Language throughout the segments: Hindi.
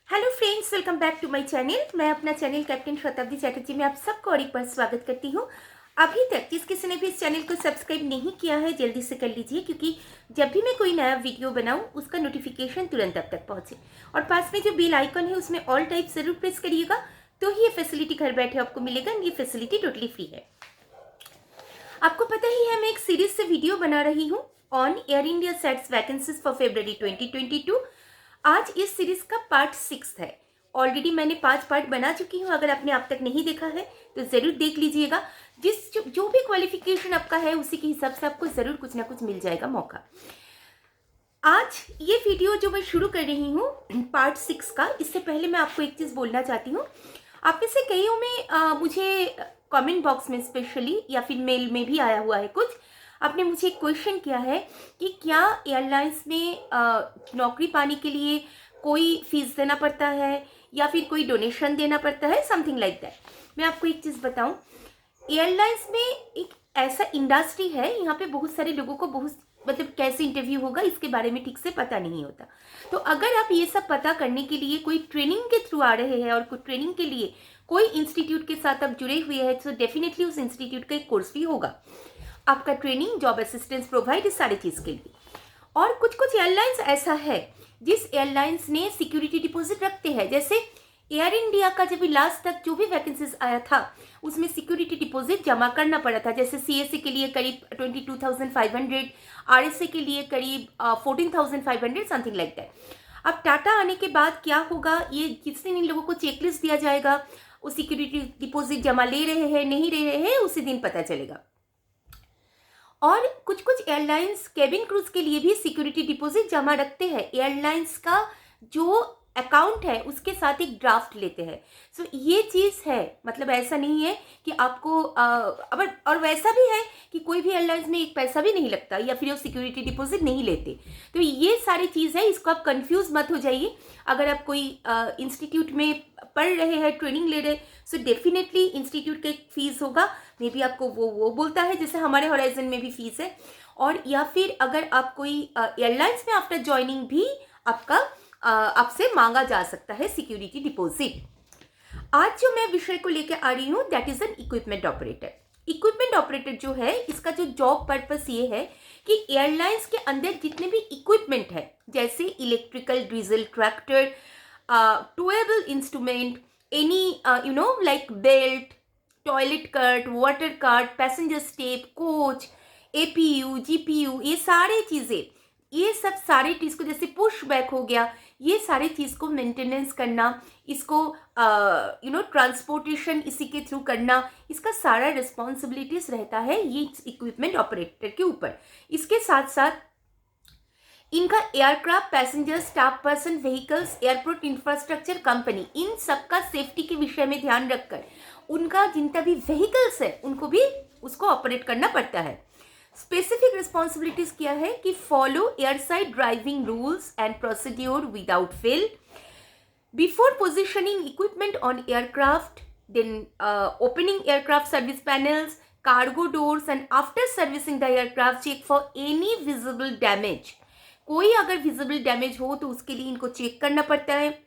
Hello friends, welcome back to my channel. मैं अपना चैनल कैप्टन शताब्दी चैटर्जी में आप सबको और एक बार स्वागत करती हूँ। अभी तक जिस किसी ने भी इस चैनल को सब्सक्राइब नहीं किया है जल्दी से कर लीजिए, क्योंकि जब भी मैं कोई नया वीडियो बनाऊँ उसका नोटिफिकेशन तुरंत आप तक पहुँचे। और पास में जो बेल आइकन है उसमें ऑल टाइप जरूर प्रेस करिएगा, तो ही ये फैसिलिटी घर बैठे आपको मिलेगा। ये फैसिलिटी टोटली फ्री है। आपको पता ही है, मैं एक सीरीज से वीडियो बना रही हूँ on air India sets vacancies for February 2022। आज इस सीरीज का पार्ट 6 है। ऑलरेडी मैंने 5 पार्ट बना चुकी हूँ। अगर आपने अब तक नहीं देखा है तो ज़रूर देख लीजिएगा। जो भी क्वालिफिकेशन आपका है उसी के हिसाब से आपको ज़रूर कुछ ना कुछ मिल जाएगा मौका। आज ये वीडियो जो मैं शुरू कर रही हूँ पार्ट 6 का, इससे पहले मैं आपको एक चीज़ बोलना चाहती हूँ। आप में से कईयों में मुझे कमेंट बॉक्स में स्पेशली या फिर मेल में भी आया हुआ है कुछ, आपने मुझे क्वेश्चन किया है कि क्या एयरलाइंस में नौकरी पाने के लिए कोई फीस देना पड़ता है या फिर कोई डोनेशन देना पड़ता है, समथिंग लाइक दैट। मैं आपको एक चीज़ बताऊं, एयरलाइंस में एक ऐसा इंडस्ट्री है, यहाँ पे बहुत सारे लोगों को बहुत मतलब कैसे इंटरव्यू होगा इसके बारे में ठीक से पता नहीं होता। तो अगर आप ये सब पता करने के लिए कोई ट्रेनिंग के थ्रू आ रहे हैं और कोई ट्रेनिंग के लिए कोई इंस्टीट्यूट के साथ आप जुड़े हुए हैं, तो डेफिनेटली उस इंस्टीट्यूट का एक कोर्स भी होगा। आपका ट्रेनिंग, जॉब असिस्टेंस प्रोवाइड, इस सारी चीज़ के लिए। और कुछ कुछ एयरलाइंस ऐसा है जिस एयरलाइंस ने सिक्योरिटी डिपॉजिट रखते हैं। जैसे एयर इंडिया का जब भी लास्ट तक जो भी वैकेंसीज आया था उसमें सिक्योरिटी डिपॉजिट जमा करना पड़ा था। जैसे CSA के लिए करीब 22,500, RSA के लिए करीब 14,500, समथिंग लाइक दैट। अब टाटा आने के बाद क्या होगा, ये जिस दिन इन लोगों को चेकलिस्ट दिया जाएगा, वो सिक्योरिटी डिपॉजिट जमा ले रहे हैं नहीं ले रहे हैं, उसी दिन पता चलेगा। और कुछ कुछ एयरलाइंस केबिन क्रूज के लिए भी सिक्योरिटी डिपॉजिट जमा रखते हैं। एयरलाइंस का जो अकाउंट है उसके साथ एक ड्राफ्ट लेते हैं। सो ये चीज़ है, मतलब ऐसा नहीं है कि आपको और वैसा भी है कि कोई भी एयरलाइंस में एक पैसा भी नहीं लगता या फिर वो सिक्योरिटी डिपॉजिट नहीं लेते। तो ये सारी चीज़ है, इसको आप कंफ्यूज मत हो जाइए। अगर आप कोई इंस्टीट्यूट में पढ़ रहे हैं, ट्रेनिंग ले रहे, सो डेफिनेटली इंस्टीट्यूट का एक फीस होगा। मे बी आपको वो बोलता है, जैसे हमारे हॉराइजन में भी फीस है। और या फिर अगर आप कोई एयरलाइंस में आफ्टर ज्वाइनिंग भी आपसे मांगा जा सकता है सिक्योरिटी डिपॉजिट। आज जो मैं विषय को लेकर आ रही हूँ that is an equipment operator. Equipment operator जो है, इसका जो जॉब पर्पस ये है कि एयरलाइंस के अंदर जितने भी इक्विपमेंट है, जैसे electrical, diesel tractor, towable instrument, any like belt, toilet cart, water cart, passenger step, coach, APU, GPU, ये सारे चीज़ें, ये सब सारे चीज़ को, जैसे पुश बैक हो गया, ये सारे चीज़ को मेंटेनेंस करना, इसको ट्रांसपोर्टेशन इसी के थ्रू करना, इसका सारा रिस्पॉन्सिबिलिटीज रहता है ये इक्विपमेंट ऑपरेटर के ऊपर। इसके साथ साथ इनका aircraft, passenger, staff person, vehicles, airport infrastructure, company, इन सबका सेफ्टी के विषय में ध्यान रखकर उनका जितना भी व्हीकल्स है उनको भी उसको ऑपरेट करना पड़ता है। स्पेसिफिक रिस्पॉन्सिबिलिटीज क्या है कि follow airside driving rules and procedure without fail before positioning equipment on aircraft, then opening aircraft service panels, cargo doors, and after servicing the aircraft check for any visible damage. कोई अगर विजिबल डैमेज हो तो उसके लिए इनको चेक करना पड़ता है।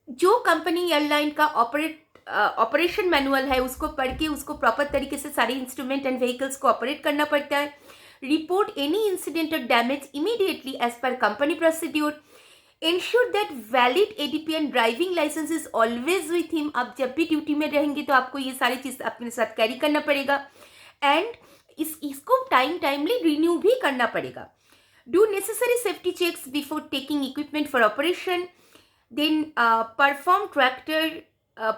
जो कंपनी एयरलाइन का ऑपरेशन मैनुअल है उसको पढ़ के उसको प्रॉपर तरीके से सारे इंस्ट्रूमेंट एंड व्हीकल्स को ऑपरेट करना पड़ता है। रिपोर्ट एनी इंसिडेंट और damage immediately as per company procedure. Ensure that valid ADP and driving license is always with him. आप जब भी ड्यूटी में रहेंगे तो आपको ये सारी चीज़ अपने साथ कैरी करना पड़ेगा। एंड इसको टाइमली रिन्यू भी करना पड़ेगा। Do necessary safety checks before taking equipment for operation. Then perform tractor,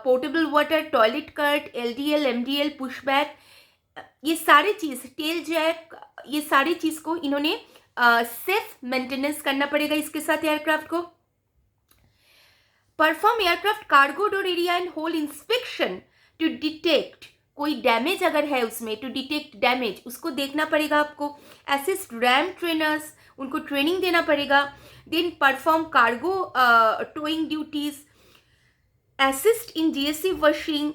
portable water, toilet cart, LDL, MDL, pushback, ये सारे चीज़, टेल जैक, ये सारी चीज़ को इन्होंने सेफ मेंटेनेंस करना पड़ेगा इसके साथ एयरक्राफ्ट को। Perform aircraft cargo door area and whole inspection to detect, कोई डैमेज अगर है उसमें, टू डिटेक्ट डैमेज, उसको देखना पड़ेगा आपको। असिस्ट रैम ट्रेनर्स, उनको ट्रेनिंग देना पड़ेगा। Then perform cargo towing duties, assist in GSC washing,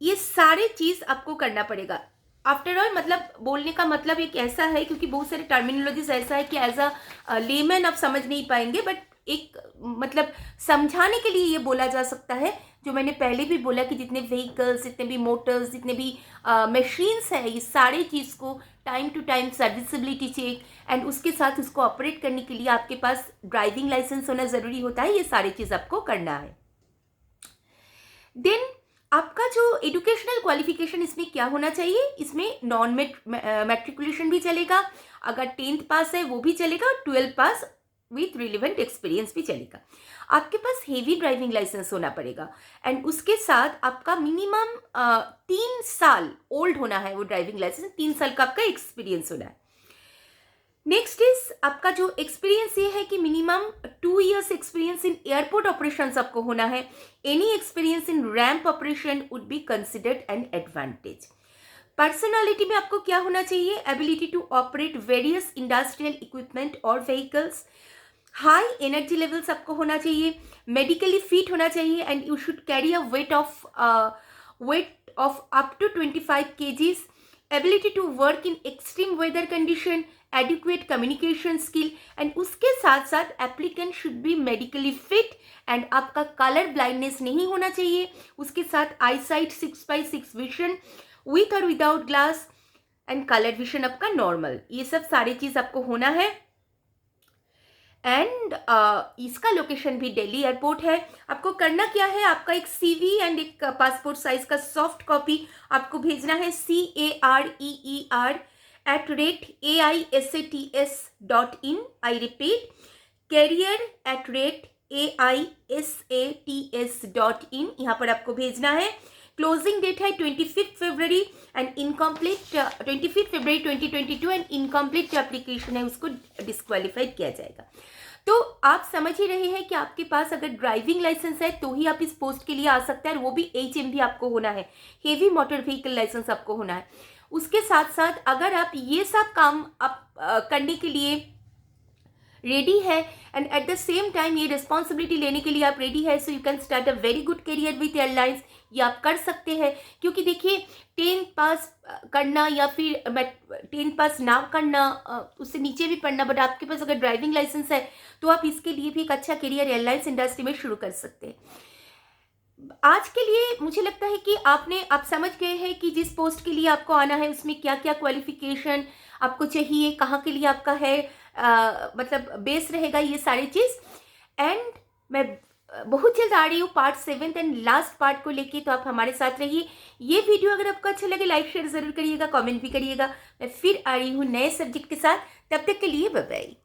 ये सारे चीज़ आपको करना पड़ेगा। आफ्टर ऑल, मतलब बोलने का मतलब एक ऐसा है, क्योंकि बहुत सारे टर्मिनोलॉजीज ऐसा है कि एज अ लेमैन आप समझ नहीं पाएंगे, बट एक मतलब समझाने के लिए ये बोला जा सकता है, जो मैंने पहले भी बोला कि जितने व्हीकल्स, जितने भी मोटर्स, जितने भी मशीन्स हैं, ये सारे चीज़ को time to time serviceability check and उसके साथ उसको ऑपरेट करने के लिए आपके पास ड्राइविंग लाइसेंस होना ज़रूरी होता है। ये सारी चीज़ आपको करना है। देन आपका जो एजुकेशनल क्वालिफिकेशन इसमें क्या होना चाहिए, इसमें नॉन मैट्रिकुलेशन भी चलेगा, अगर 10th पास है वो भी चलेगा, और 12th pass with relevant experience भी चलेगा। आपके पास हेवी ड्राइविंग लाइसेंस होना पड़ेगा एंड उसके साथ आपका मिनिमम 3 साल ओल्ड होना है वो ड्राइविंग लाइसेंस, 3 साल का आपका एक्सपीरियंस होना है। नेक्स्ट इज आपका जो एक्सपीरियंस ये है कि minimum 2 years experience in airport operations आपको होना है। Any experience in ramp operation would be considered an advantage. Personality में आपको क्या होना चाहिए, ability to operate various industrial equipment और व्हीकल्स, हाई एनर्जी लेवल्स आपको होना चाहिए, मेडिकली फिट होना चाहिए and you should carry a weight of up to 25 kgs, ability to work in extreme weather condition, adequate communication skill and उसके साथ साथ applicant should be medically fit and आपका कलर ब्लाइंडनेस नहीं होना चाहिए, उसके साथ आईसाइट 6/6 विजन विथ और without glass and colour vision आपका नॉर्मल, ये सब सारी चीज आपको होना है। एंड इसका लोकेशन भी दिल्ली एयरपोर्ट है। आपको करना क्या है, आपका एक CV एंड एक पासपोर्ट साइज का सॉफ्ट कॉपी आपको भेजना है career@aisats.in। आई रिपीट, career@aisats.in, यहाँ पर आपको भेजना है। क्लोजिंग डेट है 25 फरवरी एंड इनकम्प्लीट 25 फरवरी 2022 एंड इनकम्प्लीट जो एप्लीकेशन है उसको डिस्क्वालीफाइड किया जाएगा। तो आप समझ ही रहे हैं कि आपके पास अगर ड्राइविंग लाइसेंस है तो ही आप इस पोस्ट के लिए आ सकते हैं, और वो भी HMV आपको होना है, हेवी मोटर व्हीकल लाइसेंस आपको होना है। उसके साथ साथ अगर आप ये सब काम आप करने के लिए रेडी है and at the same time ये रिस्पॉन्सिबिलिटी लेने के लिए आप रेडी है, so you can start a very good career with airlines. ये आप कर सकते हैं, क्योंकि देखिए 10th पास करना या फिर 10th पास ना करना, उससे नीचे भी पढ़ना, बट आपके पास अगर ड्राइविंग लाइसेंस है तो आप इसके लिए भी एक अच्छा करियर एयरलाइंस इंडस्ट्री में शुरू कर सकते हैं। आज के लिए मुझे लगता है कि आप समझ गए हैं कि जिस पोस्ट के लिए आपको आना है उसमें क्या क्या क्वालिफिकेशन आपको चाहिए, कहाँ के लिए आपका है मतलब बेस रहेगा, ये सारी चीज़। एंड मैं बहुत जल्द आ रही हूँ पार्ट 7 एंड लास्ट पार्ट को लेके, तो आप हमारे साथ रहिए। ये वीडियो अगर आपको अच्छा लगे लाइक शेयर जरूर करिएगा, कमेंट भी करिएगा। मैं फिर आ रही हूँ नए सब्जेक्ट के साथ, तब तक के लिए बाय बाय।